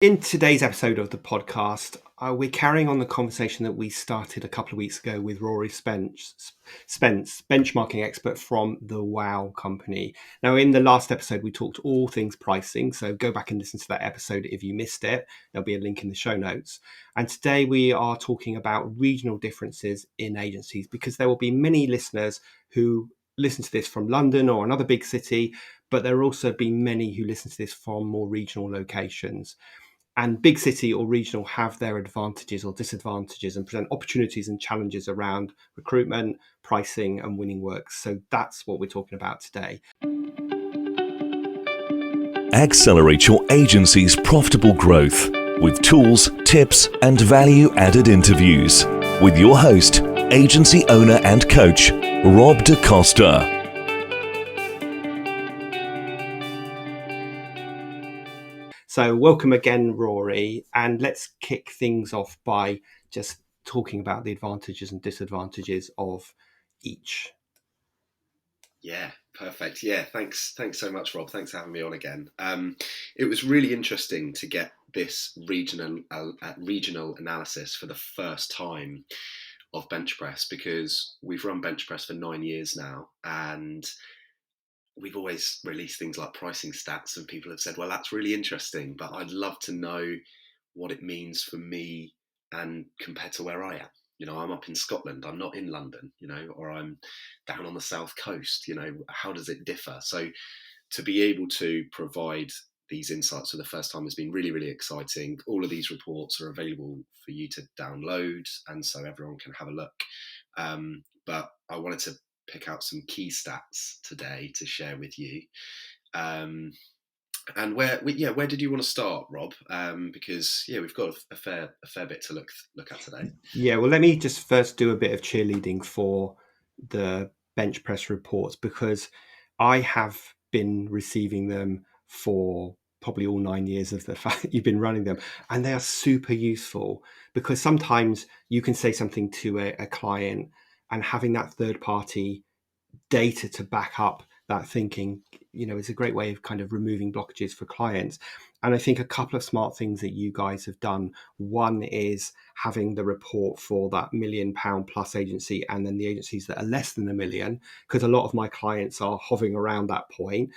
In today's episode of the podcast, we're carrying on the conversation that we started a couple of weeks ago with Rory Spence, benchmarking expert from the Wow Company. Now, in the last episode, we talked all things pricing, so go back and listen to that episode if you missed it. There'll be a link in the show notes. And today we are talking about regional differences in agencies, because there will be many listeners who listen to this from London or another big city, but there will also be many who listen to this from more regional locations. And big city or regional have their advantages or disadvantages and present opportunities and challenges around recruitment, pricing, and winning work. So that's what we're talking about today. Accelerate your agency's profitable growth with tools, tips, and value-added interviews with your host, agency owner and coach, Rob DaCosta. So welcome again, Rory, and let's kick things off by just talking about the advantages and disadvantages of each. Yeah, perfect. Yeah, thanks so much, Rob. Thanks for having me on again. It was really interesting to get this regional analysis for the first time of bench press, because we've run bench press for 9 years now, and we've always released things like pricing stats, and people have said, well, that's really interesting, but I'd love to know what it means for me and compared to where I am. I'm up in Scotland, I'm not in London, or I'm down on the south coast, how does it differ? So to be able to provide these insights for the first time has been really, really exciting. All of these reports are available for you to download, and so everyone can have a look. But I wanted to pick out some key stats today to share with you. And where did you want to start, Rob? Because we've got a fair bit to look at today. Yeah, well, let me just first do a bit of cheerleading for the bench press reports, because I have been receiving them for probably all 9 years of the fact that you've been running them, and they are super useful, because sometimes you can say something to a client, and having that third party data to back up that thinking, is a great way of kind of removing blockages for clients. And I think a couple of smart things that you guys have done. One is having the report for that £1 million plus agency, and then the agencies that are less than $1 million, because a lot of my clients are hovering around that point.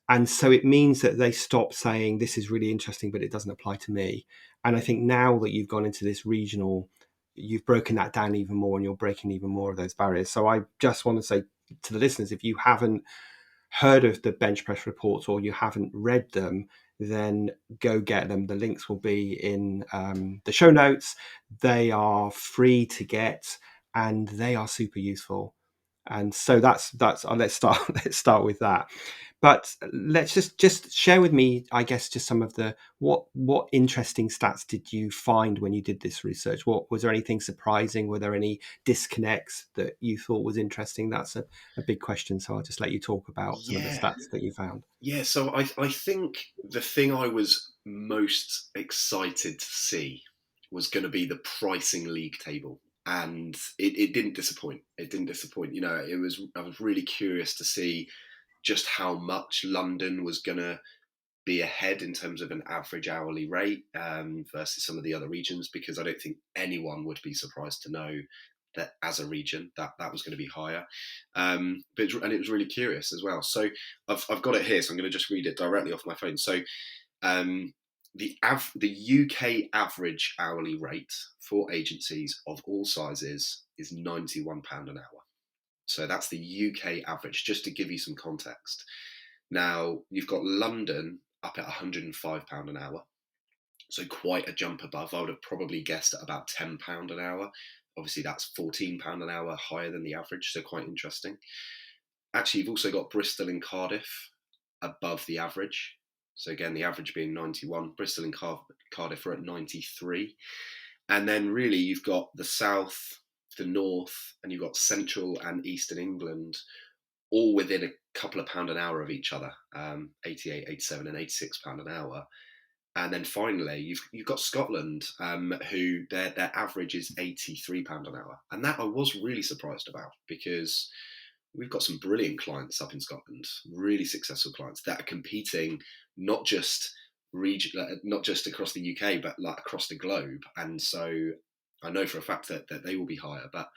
And so it means that they stop saying, this is really interesting, but it doesn't apply to me. And I think now that you've gone into this regional, you've broken that down even more, and you're breaking even more of those barriers. So I just want to say to the listeners, if you haven't heard of the bench press reports or you haven't read them, then go get them. The links will be in the show notes. They are free to get, and they are super useful. And so that's let's start with that. But let's just share with me, I guess, just some of the what interesting stats did you find when you did this research? What was there anything surprising? Were there any disconnects that you thought was interesting? That's a big question. So I'll just let you talk about some of the stats that you found. Yeah, so I think the thing I was most excited to see was going to be the pricing league table. And it didn't disappoint. It didn't disappoint. I was really curious to see just how much London was going to be ahead in terms of an average hourly rate versus some of the other regions, because I don't think anyone would be surprised to know that as a region that was going to be higher. And it was really curious as well. So I've got it here, so I'm going to just read it directly off my phone. So the UK average hourly rate for agencies of all sizes is £91 an hour. So that's the UK average, just to give you some context. Now, you've got London up at £105 an hour. So quite a jump above. I would have probably guessed at about £10 an hour. Obviously, that's £14 an hour higher than the average, so quite interesting. Actually, you've also got Bristol and Cardiff above the average. So again, the average being 91. Bristol and Cardiff are at 93. And then really you've got the south, the north, and you've got central and eastern England all within a couple of pound an hour of each other, 88, 87 and £86 an hour. And then finally, you've got Scotland, who their average is £83 an hour. And that I was really surprised about, because we've got some brilliant clients up in Scotland, really successful clients that are competing not just region, not just across the UK, but like across the globe. And so I know for a fact that they will be higher, but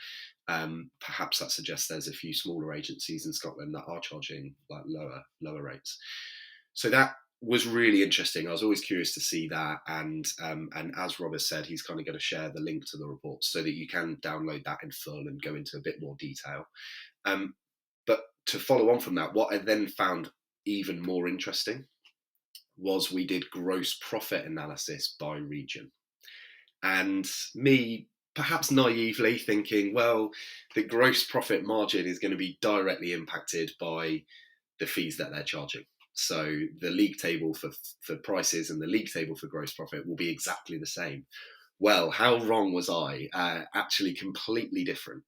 perhaps that suggests there's a few smaller agencies in Scotland that are charging like lower rates. So that was really interesting. I was always curious to see that, and as Rob has said, he's kind of going to share the link to the report so that you can download that in full and go into a bit more detail. But to follow on from that, what I then found even more interesting was we did gross profit analysis by region. And me, perhaps naively thinking, well, the gross profit margin is going to be directly impacted by the fees that they're charging. So the league table for prices and the league table for gross profit will be exactly the same. Well, how wrong was I? Actually, completely different.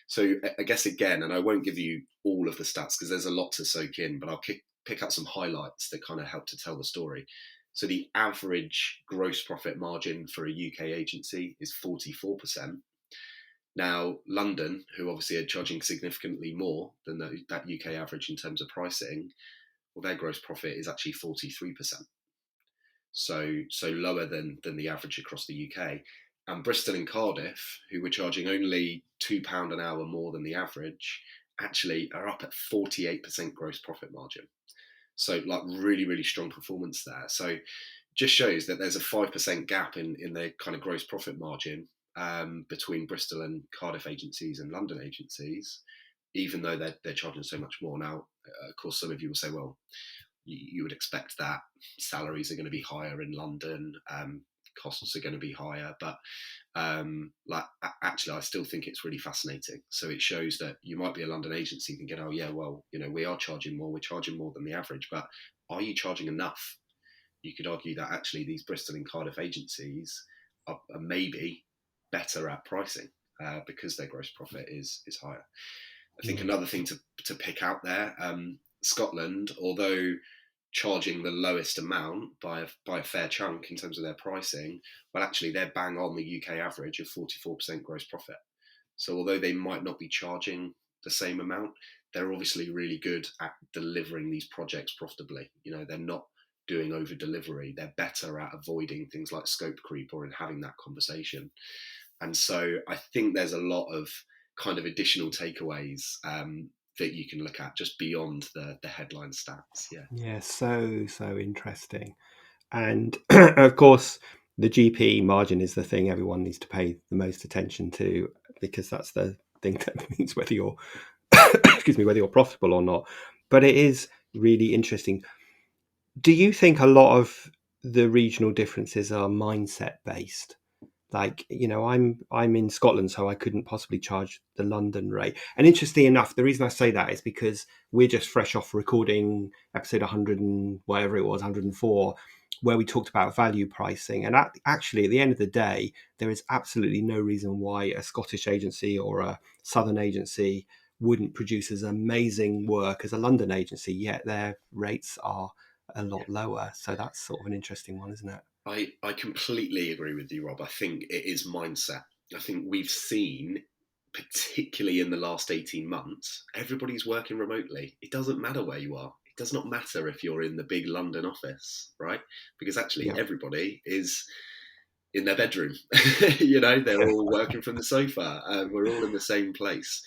So I guess again, and I won't give you all of the stats because there's a lot to soak in, but I'll pick out some highlights that kind of help to tell the story. So the average gross profit margin for a UK agency is 44%. Now, London, who obviously are charging significantly more than that UK average in terms of pricing, well, their gross profit is actually 43%. So lower than the average across the UK. And Bristol and Cardiff, who were charging only £2 an hour more than the average, actually are up at 48% gross profit margin. So like really, really strong performance there. So just shows that there's a 5% gap in the kind of gross profit margin between Bristol and Cardiff agencies and London agencies, even though they're charging so much more. Now, of course, some of you will say, well, you would expect that salaries are going to be higher in London, costs are going to be higher, but actually I still think it's really fascinating. So it shows that you might be a London agency thinking, oh yeah, well, we are charging more, we're charging more than the average, but are you charging enough? You could argue that actually these Bristol and Cardiff agencies are maybe better at pricing because their gross profit is higher. I think another thing to pick out there, Scotland, although charging the lowest amount by a fair chunk in terms of their pricing, well, actually they're bang on the UK average of 44% gross profit. So although they might not be charging the same amount, they're obviously really good at delivering these projects profitably. They're not doing over delivery. They're better at avoiding things like scope creep or in having that conversation. And so I think there's a lot of kind of additional takeaways that you can look at just beyond the headline stats. Yeah, so interesting. And of course, the GP margin is the thing everyone needs to pay the most attention to, because that's the thing that means whether you're excuse me, whether you're profitable or not. But it is really interesting. Do you think a lot of the regional differences are mindset based? Like, I'm in Scotland, so I couldn't possibly charge the London rate. And interestingly enough, the reason I say that is because we're just fresh off recording episode 100 and whatever it was, 104, where we talked about value pricing. And actually, at the end of the day, there is absolutely no reason why a Scottish agency or a Southern agency wouldn't produce as amazing work as a London agency, yet their rates are a lot lower. So that's sort of an interesting one, isn't it? I completely agree with you, Rob. I think it is mindset. I think we've seen, particularly in the last 18 months, everybody's working remotely. It doesn't matter where you are. It does not matter if you're in the big London office, right? Because actually Yeah. everybody is in their bedroom. They're all working from the sofa. We're all in the same place.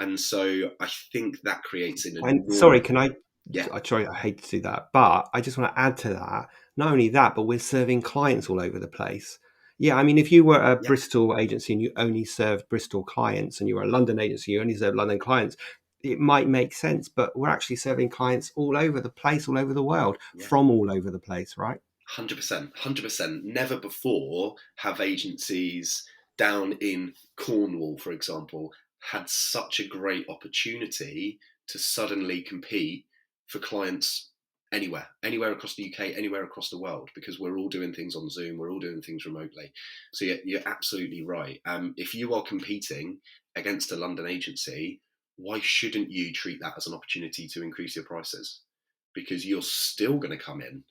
And so I think that creates an And enormous... sorry, can I? Yeah, Sorry, I hate to do that, but I just want to add to that. Not only that, but we're serving clients all over the place. Yeah, I mean, if you were a yeah, Bristol agency and you only served Bristol clients, and you were a London agency, you only served London clients, it might make sense. But we're actually serving clients all over the place, all over the world, yeah. from all over the place, right? 100%, 100%. Never before have agencies down in Cornwall, for example, had such a great opportunity to suddenly compete for clients anywhere across the UK, anywhere across the world, because we're all doing things on Zoom, we're all doing things remotely. So yeah, you're absolutely right. If you are competing against a London agency, why shouldn't you treat that as an opportunity to increase your prices? Because you're still going to come in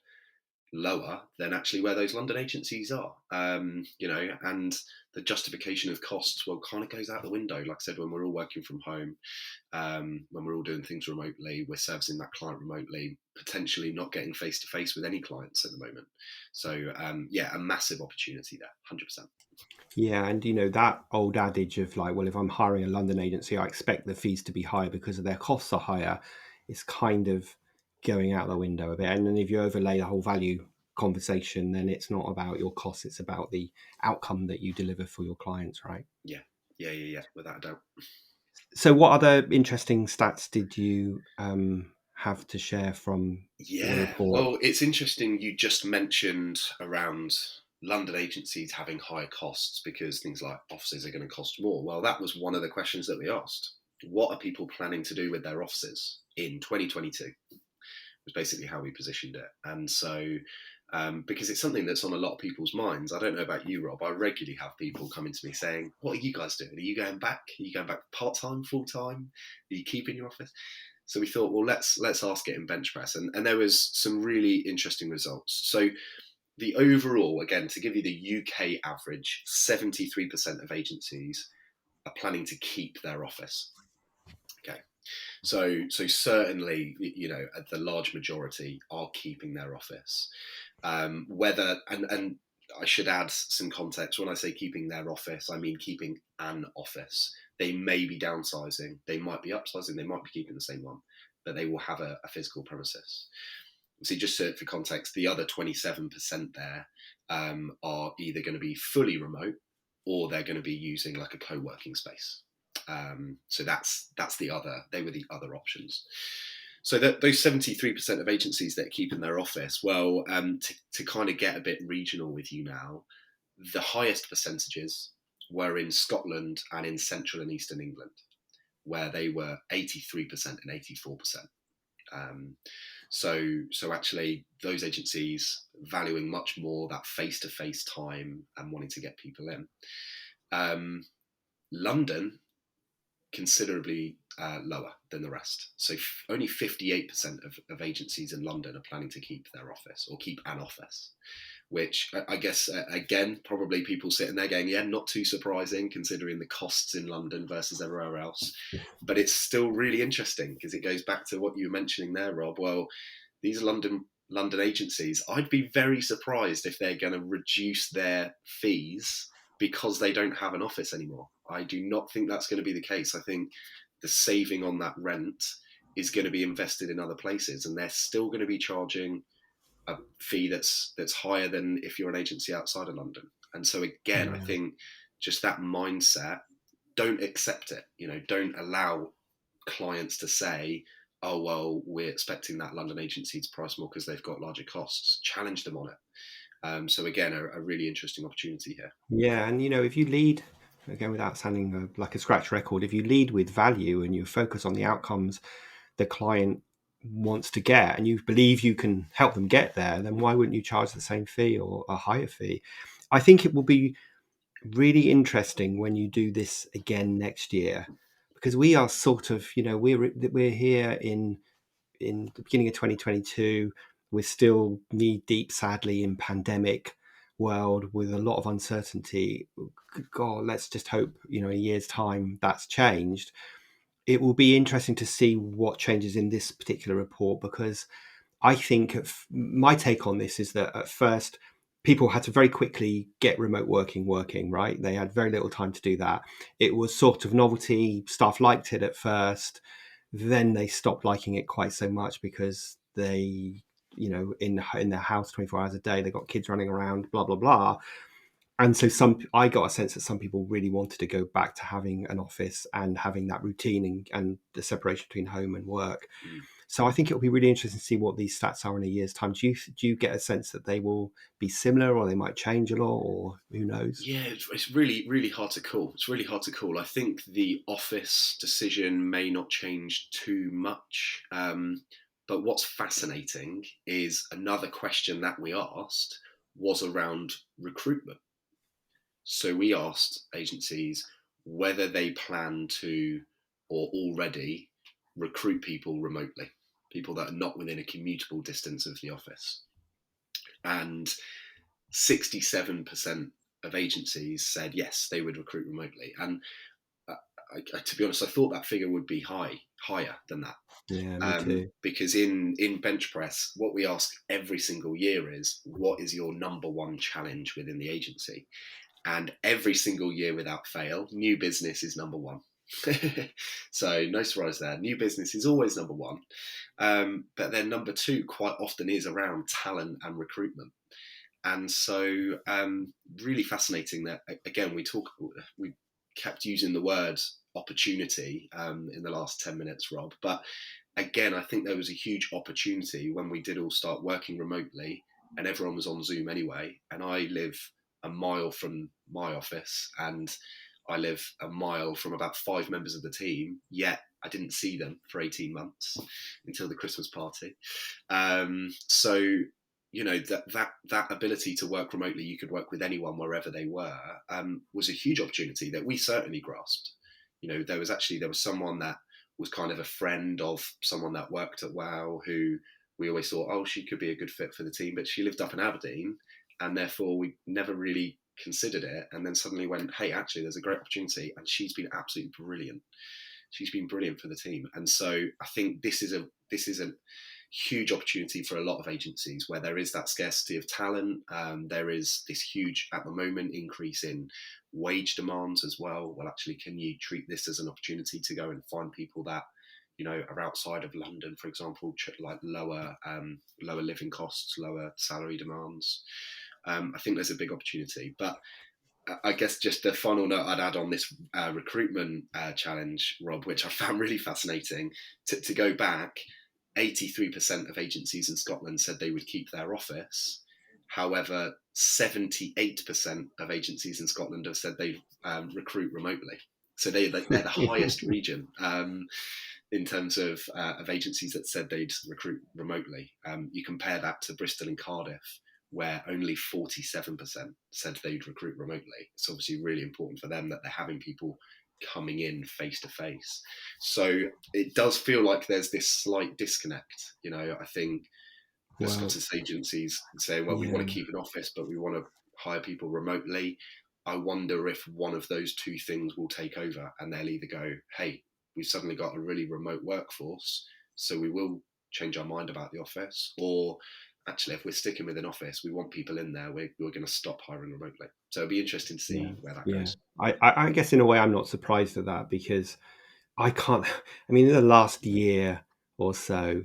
lower than actually where those London agencies are. And the justification of costs, well, kind of goes out the window. Like I said, when we're all working from home, when we're all doing things remotely, we're servicing that client remotely, potentially not getting face to face with any clients at the moment. So a massive opportunity there, 100%. Yeah, and that old adage of like, well, if I'm hiring a London agency, I expect the fees to be higher because of their costs are higher. It's kind of going out the window a bit. And then if you overlay the whole value conversation, then it's not about your costs; it's about the outcome that you deliver for your clients, right? Yeah, without a doubt. So, what other interesting stats did you have to share from the Yeah, report? well, it's interesting you just mentioned around London agencies having higher costs because things like offices are going to cost more. Well, that was one of the questions that we asked. What are people planning to do with their offices in 2022? Was basically how we positioned it. And so, because it's something that's on a lot of people's minds. I don't know about you, Rob. I regularly have people coming to me saying, "What are you guys doing? Are you going back? Are you going back part time, full time? Are you keeping your office?" So we thought, well, let's ask it in bench press, and there was some really interesting results. So the overall, again, to give you the UK average, 73% of agencies are planning to keep their office. Okay, so certainly, the large majority are keeping their office. Whether and I should add some context. When I say keeping their office, I mean keeping an office. They may be downsizing, they might be upsizing, they might be keeping the same one, but they will have a physical premises. So just for context, the other 27% there are either going to be fully remote or they're going to be using like a co-working space. So that's the other. They were the other options. So those 73% of agencies that are keeping their office, well, to kind of get a bit regional with you now, the highest percentages were in Scotland and in Central and Eastern England, where they were 83% and 84%. So actually, those agencies valuing much more that face-to-face time and wanting to get people in. London considerably lower than the rest. So only 58% of agencies in London are planning to keep their office or keep an office, which I guess, again, probably people sitting there going, yeah, not too surprising considering the costs in London versus everywhere else. But it's still really interesting because it goes back to what you were mentioning there, Rob. Well, these London agencies, I'd be very surprised if they're going to reduce their fees because they don't have an office anymore. I do not think that's going to be the case. I think the saving on that rent is going to be invested in other places, and they're still going to be charging a fee that's higher than if you're an agency outside of London. And so again, I Yeah. think just that mindset, don't accept it. Don't allow clients to say, oh, well, we're expecting that London agency to price more because they've got larger costs. Challenge them on it. So again, a really interesting opportunity here. Yeah, and if you lead, again, without sounding like a scratch record, if you lead with value and you focus on the outcomes the client wants to get, and you believe you can help them get there, then why wouldn't you charge the same fee or a higher fee? I think it will be really interesting when you do this again next year, because we are sort of, we're here in the beginning of 2022. We're still knee deep, sadly, in pandemic world with a lot of uncertainty. God, let's just hope, in a year's time that's changed. It will be interesting to see what changes in this particular report, because I think my take on this is that at first people had to very quickly get remote working, right? They had very little time to do that. It was sort of novelty. Staff liked it at first. Then they stopped liking it quite so much because they, in their house 24 hours a day, they got kids running around, blah, blah, blah. And so I got a sense that some people really wanted to go back to having an office and having that routine and the separation between home and work. Mm. So I think it'll be really interesting to see what these stats are in a year's time. Do you get a sense that they will be similar, or they might change a lot, or who knows? Yeah, it's really, really hard to call. It's really hard to call. I think the office decision may not change too much. But what's fascinating is another question that we asked was around recruitment. So we asked agencies whether they plan to or already recruit people remotely, people that are not within a commutable distance of the office. and 67% of agencies said yes, they would recruit remotely. And to be honest, I thought that figure would be higher than that. Yeah, me too. Because in bench press, what we ask every single year is, what is your number one challenge within the agency? And every single year without fail, new business is number one. So no surprise there. New business is always number one. But then number two quite often is around talent and recruitment. And so really fascinating that, again, we kept using the word opportunity in the last 10 minutes, Rob. But again, I think there was a huge opportunity when we did all start working remotely and everyone was on Zoom anyway. And I live a mile from my office and I live a mile from about 5 members of the team, yet I didn't see them for 18 months until the Christmas party. So that ability to work remotely, you could work with anyone wherever they were, was a huge opportunity that we certainly grasped. There was someone that was kind of a friend of someone that worked at WOW, who we always thought, oh, she could be a good fit for the team, but she lived up in Aberdeen, and therefore we never really considered it. And then suddenly went, hey, actually, there's a great opportunity, and she's been absolutely brilliant. She's been brilliant for the team. And so I think this is a huge opportunity for a lot of agencies where there is that scarcity of talent. There is this huge, at the moment, increase in wage demands as well. Well, actually, can you treat this as an opportunity to go and find people that are outside of London, for example, like lower living costs, lower salary demands? I think there's a big opportunity. But I guess just the final note I'd add on this recruitment challenge, Rob, which I found really fascinating, to go back, 83% of agencies in Scotland said they would keep their office. However, 78% of agencies in Scotland have said they recruit remotely. So they're the highest region in terms of agencies that said they'd recruit remotely. You compare that to Bristol and Cardiff, where only 47% said they'd recruit remotely. It's obviously really important for them that they're having people coming in face to face. So it does feel like there's this slight disconnect. I think the Scottish agencies say, well, we want to keep an office, but we want to hire people remotely. I wonder if one of those two things will take over, and they'll either go, hey, we've suddenly got a really remote workforce, so we will change our mind about the office, or actually, if we're sticking with an office, we want people in there, we're going to stop hiring remotely. So it'll be interesting to see where that goes. I guess in a way I'm not surprised at that, because I mean, in the last year or so,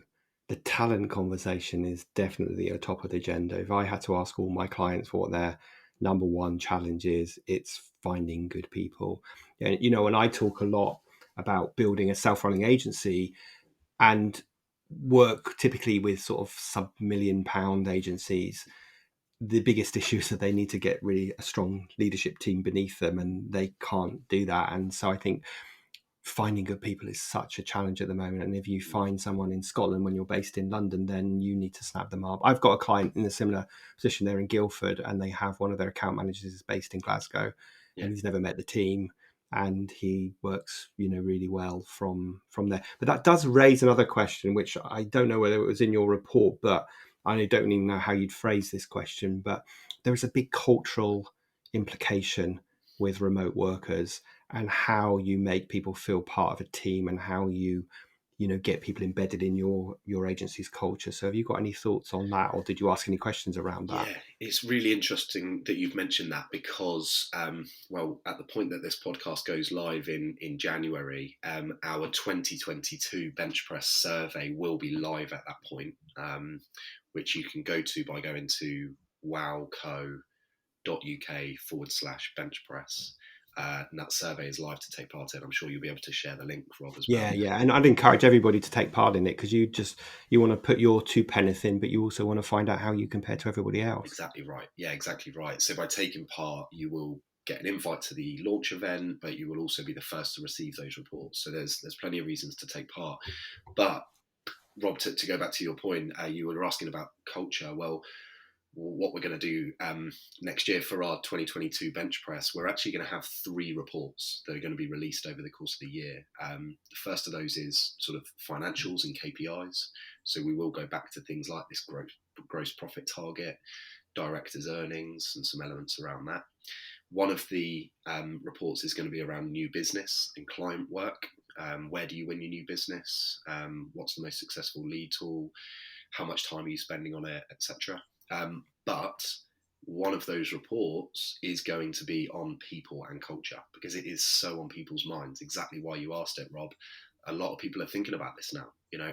the talent conversation is definitely at the top of the agenda. If I had to ask all my clients what their number one challenge is, it's finding good people. And, and I talk a lot about building a self-running agency and work typically with sort of sub-1 million-pound agencies. The biggest issue is that they need to get really a strong leadership team beneath them, and they can't do that. And so I think finding good people is such a challenge at the moment. And if you find someone in Scotland when you're based in London, then you need to snap them up. I've got a client in a similar position there in Guildford, and they have one of their account managers is based in Glasgow, and he's never met the team, and he works, really well from there. But that does raise another question, which I don't know whether it was in your report, but I don't even know how you'd phrase this question. But there is a big cultural implication with remote workers, and how you make people feel part of a team, and how you get people embedded in your agency's culture. So have you got any thoughts on that, or did you ask any questions around that? Yeah, it's really interesting that you've mentioned that, because well, at the point that this podcast goes live in January, our 2022 bench press survey will be live at that point, which you can go to by going to wowco.uk/bench press. And that survey is live to take part in. I'm sure you'll be able to share the link, Rob, as well. Yeah, and I'd encourage everybody to take part in it, because you want to put your 2 pence in, but you also want to find out how you compare to everybody else. Exactly right. Yeah, exactly right. So by taking part, you will get an invite to the launch event, but you will also be the first to receive those reports. So there's plenty of reasons to take part. But Rob, to go back to your point, you were asking about culture. Well, what we're going to do next year for our 2022 bench press, we're actually going to have 3 reports that are going to be released over the course of the year. The first of those is sort of financials and KPIs. So we will go back to things like this gross profit target, directors' earnings, and some elements around that. One of the reports is going to be around new business and client work. Where do you win your new business? What's the most successful lead tool? How much time are you spending on it, etc. But one of those reports is going to be on people and culture, because it is so on people's minds. Exactly why you asked it, Rob. A lot of people are thinking about this now.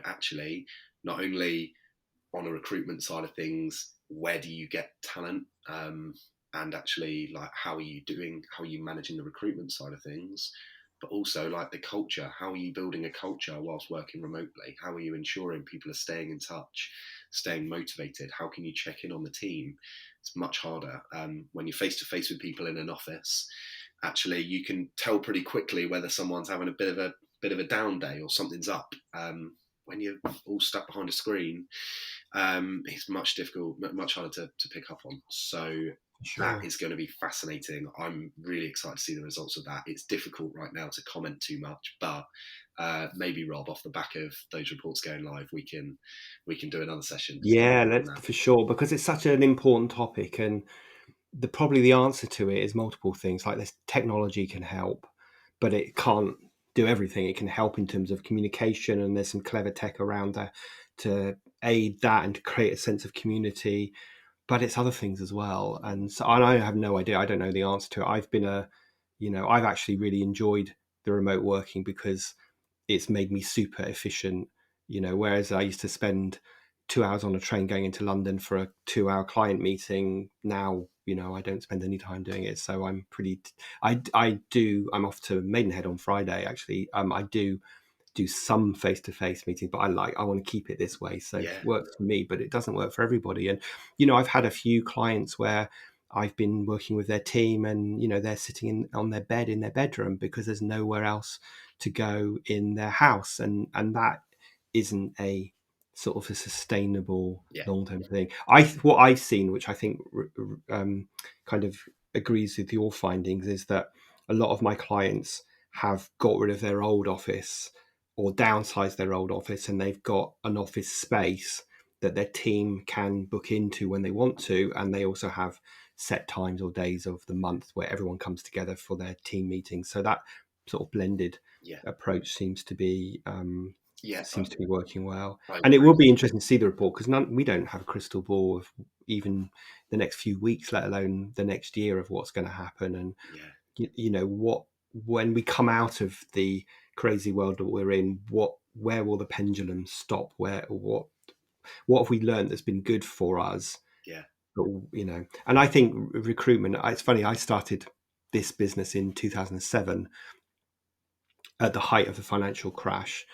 Actually, not only on a recruitment side of things, where do you get talent? And actually, like, how are you doing? How are you managing the recruitment side of things? But also, like, the culture. How are you building a culture whilst working remotely? How are you ensuring people are staying in touch, staying motivated? How can you check in on the team? It's much harder when you're face to face with people in an office. Actually, you can tell pretty quickly whether someone's having a bit of a down day or something's up. When you're all stuck behind a screen, it's much harder to pick up on. So that Sure. is going to be fascinating. I'm really excited to see the results of that. It's difficult right now to comment too much, but maybe, Rob, off the back of those reports going live, we can do another session Yeah, on let's that. for sure, because it's such an important topic, and probably the answer to it is multiple things. Like, this technology can help, but it can't do everything. It can help in terms of communication, and there's some clever tech around there to aid that and to create a sense of community. But it's other things as well, and so and I have no idea. I don't know the answer to it. I've actually really enjoyed the remote working because it's made me super efficient. Whereas I used to spend 2 hours on a train going into London for a 2-hour client meeting, now I don't spend any time doing it. So I'm off to Maidenhead on Friday, actually. I do some face-to-face meetings, but I want to keep it this way. So it Yeah, works for me, but it doesn't work for everybody. And I've had a few clients where I've been working with their team, and they're sitting on their bed in their bedroom because there's nowhere else to go in their house, and that isn't a sort of a sustainable yeah, long-term thing. What I've seen, which I think kind of agrees with your findings, is that a lot of my clients have got rid of their old office or downsized their old office, and they've got an office space that their team can book into when they want to, and they also have set times or days of the month where everyone comes together for their team meetings. So that sort of blended yeah, approach yeah. seems to be working well. I And it agree. will be interesting to see the report, because we don't have a crystal ball of even the next few weeks, let alone the next year, of what's going to happen. And Yeah, what, when we come out of the crazy world that we're in, where will the pendulum stop? What have we learned that's been good for us? yeah, But, and I think recruitment, it's funny, I started this business in 2007 at the height of the financial crash,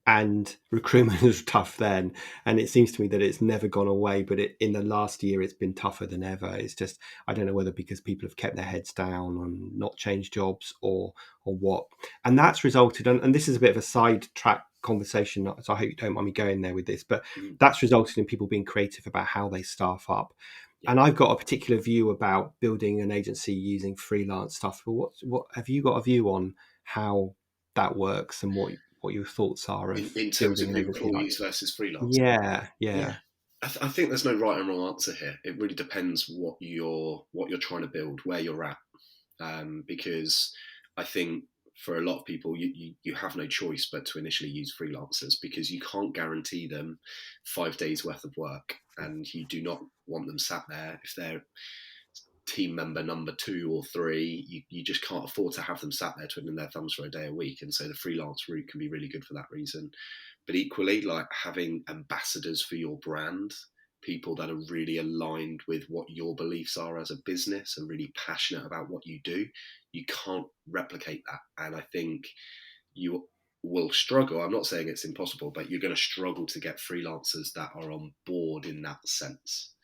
and recruitment was tough then, and it seems to me that it's never gone away, but in the last year it's been tougher than ever. It's just, I don't know whether because people have kept their heads down and not changed jobs, or what. And that's resulted, and this is a bit of a sidetrack conversation, so I hope you don't mind me going there with this, but mm, that's resulted in people being creative about how they staff up. yeah. And I've got a particular view about building an agency using freelance stuff. But what have you got a view on how that works, and what your thoughts are of In terms building of an agency like? employees versus freelance. Yeah, Yeah, yeah, I think there's no right and wrong answer here. It really depends what you're trying to build, where you're at, because I think for a lot of people, you have no choice but to initially use freelancers, because you can't guarantee them 5 days worth of work, and you do not want them sat there if they're team member number 2 or 3. You just can't afford to have them sat there twiddling their thumbs for a day a week, and so the freelance route can be really good for that reason. But equally, like, having ambassadors for your brand, people that are really aligned with what your beliefs are as a business and really passionate about what you do, you can't replicate that. And I think you will struggle. I'm not saying it's impossible, but you're going to struggle to get freelancers that are on board in that sense.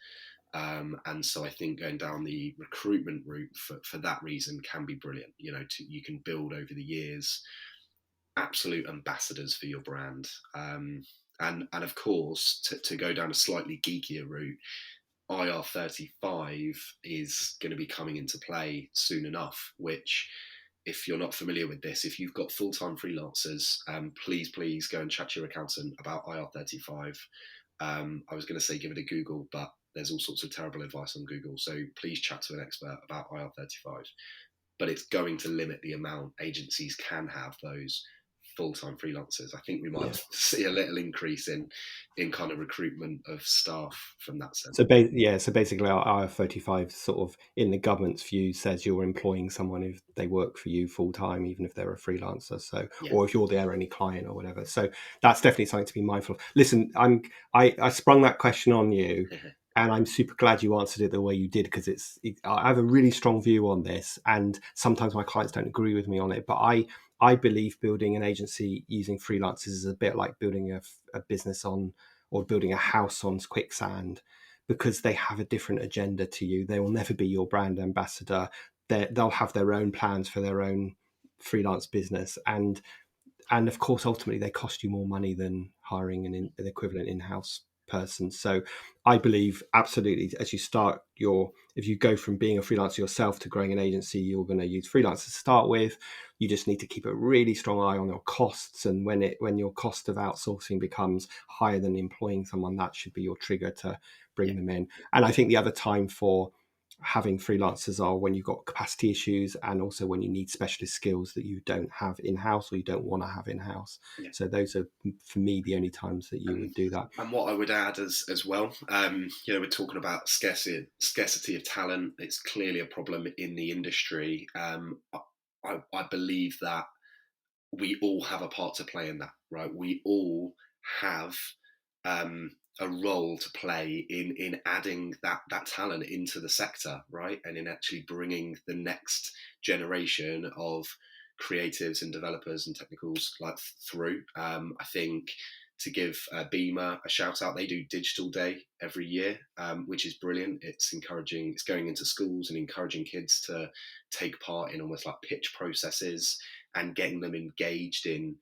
And so I think going down the recruitment route for that reason can be brilliant. You can build over the years absolute ambassadors for your brand. And of course, to go down a slightly geekier route, IR35 is going to be coming into play soon enough, which, if you're not familiar with this, if you've got full-time freelancers, please go and chat to your accountant about IR35. I was going to say give it a Google, but there's all sorts of terrible advice on Google. So please chat to an expert about IR35. But it's going to limit the amount agencies can have those full-time freelancers. I think we might Yeah. see a little increase in kind of recruitment of staff from that sense. So so basically, our IR35 sort of, in the government's view, says you're employing someone if they work for you full time, even if they're a freelancer. So, Yeah. or if you're their only client or whatever. So that's definitely something to be mindful of. Listen, I sprung that question on you, and I'm super glad you answered it the way you did, because I have a really strong view on this, and sometimes my clients don't agree with me on it, but I believe building an agency using freelancers is a bit like building a business on, or building a house on quicksand, because they have a different agenda to you. They will never be your brand ambassador. They'll have their own plans for their own freelance business, and of course, ultimately, they cost you more money than hiring an equivalent in-house person. So I believe absolutely, as you start if you go from being a freelancer yourself to growing an agency, you're going to use freelancers to start with. You just need to keep a really strong eye on your costs, and when your cost of outsourcing becomes higher than employing someone, that should be your trigger to Yeah. bring them in. And I think the other time for having freelancers are when you've got capacity issues, and also when you need specialist skills that you don't have in-house, or you don't want to have in-house. Yeah. So those are, for me, the only times that you And would do that. and what I would add as well, we're talking about scarcity of talent. It's clearly a problem in the industry. I believe that we all have a part to play in that, right? We all have a role to play in adding that talent into the sector, right? And in actually bringing the next generation of creatives and developers and technicals like through. I think to give Beamer a shout out, they do Digital Day every year, which is brilliant. It's encouraging. It's going into schools and encouraging kids to take part in almost like pitch processes and getting them engaged in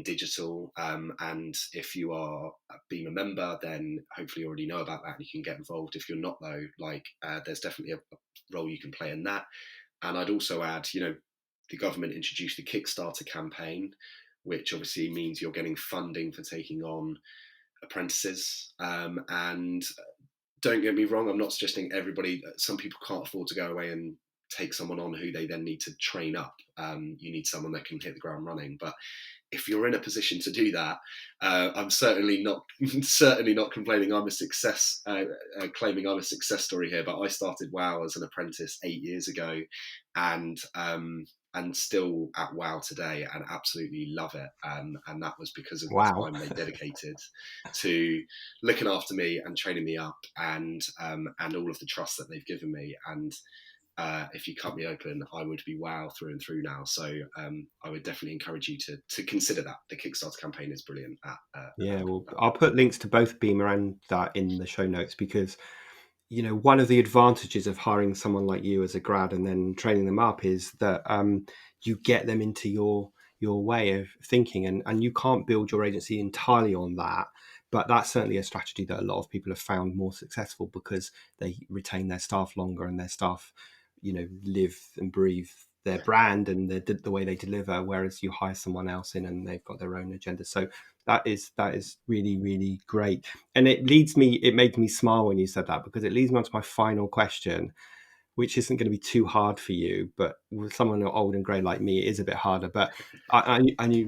digital. And if you are a Beamer member, then hopefully you already know about that and you can get involved. If you're not, though, there's definitely a role you can play in that. And I'd also add, the government introduced the Kickstarter campaign, which obviously means you're getting funding for taking on apprentices. And don't get me wrong, I'm not suggesting everybody, some people can't afford to go away and take someone on who they then need to train up. You need someone that can hit the ground running. But if you're in a position to do that, I'm certainly not complaining. I'm a success, claiming I'm a success story here. But I started WoW as an apprentice 8 years ago, and still at WoW today, and absolutely love it. And that was because of the Wow. time they dedicated to looking after me and training me up, and all of the trust that they've given me. And if you cut me open, I would be WoW through and through now. So I would definitely encourage you to consider that. The Kickstarter campaign is brilliant. Yeah, well, I'll put links to both Beamer and that in the show notes, because one of the advantages of hiring someone like you as a grad and then training them up is that you get them into your way of thinking, and you can't build your agency entirely on that, but that's certainly a strategy that a lot of people have found more successful, because they retain their staff longer, and their staff live and breathe their Yeah. brand and the way they deliver, whereas you hire someone else in and they've got their own agenda. So that is really, really great. And it made me smile when you said that, because it leads me on to my final question, which isn't going to be too hard for you, but with someone old and grey like me, it is a bit harder. But I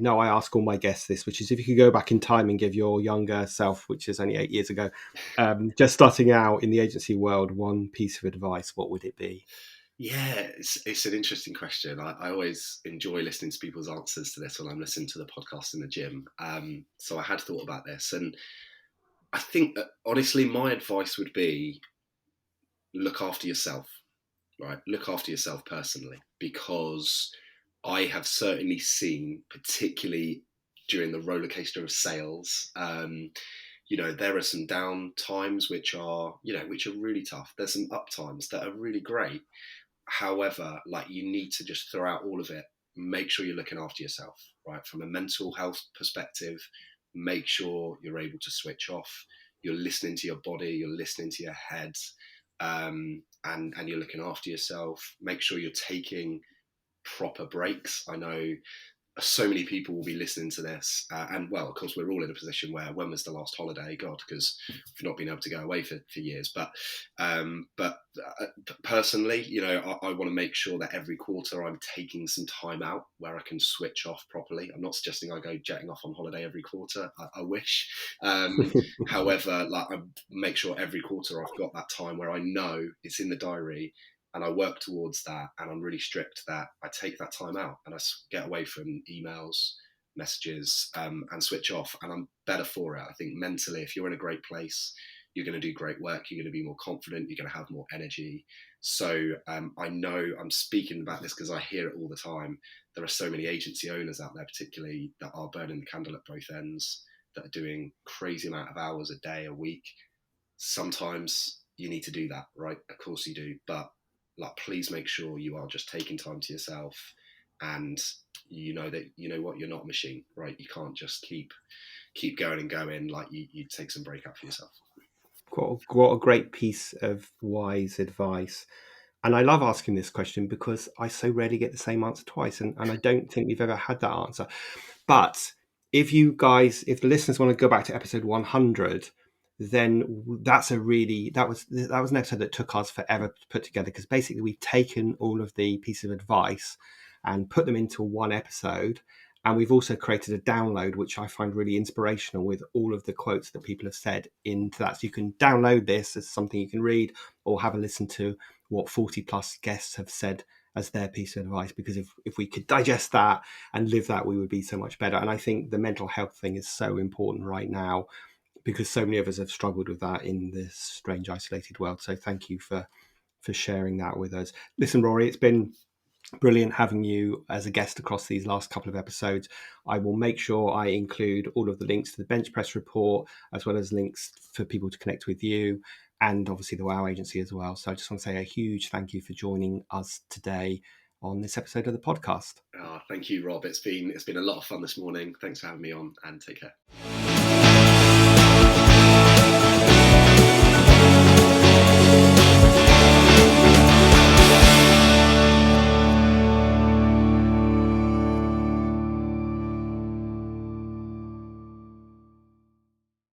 ask all my guests this, which is, if you could go back in time and give your younger self, which is only 8 years ago, just starting out in the agency world, one piece of advice, what would it be? Yeah, it's an interesting question. I always enjoy listening to people's answers to this when I'm listening to the podcast in the gym. So I had thought about this, and I think that, honestly, my advice would be look after yourself, right? Look after yourself personally, because I have certainly seen, particularly during the roller coaster of sales, there are some down times which are really tough. There's some up times that are really great. However, you need to just throw out all of it. Make sure you're looking after yourself, right? From a mental health perspective, make sure you're able to switch off. You're listening to your body, you're listening to your head, and you're looking after yourself. Make sure you're taking proper breaks. I know so many people will be listening to this, and well, of course, we're all in a position where when was the last holiday? God, because we've not been able to go away for years. But personally, I want to make sure that every quarter I'm taking some time out where I can switch off properly. I'm not suggesting I go jetting off on holiday every quarter. I wish. However, I make sure every quarter I've got that time where I know it's in the diary, and I work towards that, and I'm really strict that I take that time out and I get away from emails, messages, and switch off, and I'm better for it. I think mentally, if you're in a great place, you're going to do great work, you're going to be more confident, you're going to have more energy. So I know I'm speaking about this because I hear it all the time. There are so many agency owners out there, particularly, that are burning the candle at both ends, that are doing crazy amount of hours a day, a week. Sometimes you need to do that, right? Of course you do, but please make sure you are just taking time to yourself, and what, you're not a machine, right? You can't just keep going and going. You take some break up for yourself. What a great piece of wise advice. And I love asking this question because I so rarely get the same answer twice. And I don't think we've ever had that answer. But if the listeners want to go back to episode 100, then that was an episode that took us forever to put together, because basically we've taken all of the pieces of advice and put them into one episode. And we've also created a download, which I find really inspirational, with all of the quotes that people have said into that. So you can download this as something you can read, or have a listen to what 40 plus guests have said as their piece of advice, because if we could digest that and live that, we would be so much better. And I think the mental health thing is so important right now, because so many of us have struggled with that in this strange, isolated world. So thank you for sharing that with us. Listen, Rory, it's been brilliant having you as a guest across these last couple of episodes. I will make sure I include all of the links to the bench press report, as well as links for people to connect with you, and obviously the WOW agency as well. So I just want to say a huge thank you for joining us today on this episode of the podcast. Thank you, Rob. It's been a lot of fun this morning. Thanks for having me on, and take care.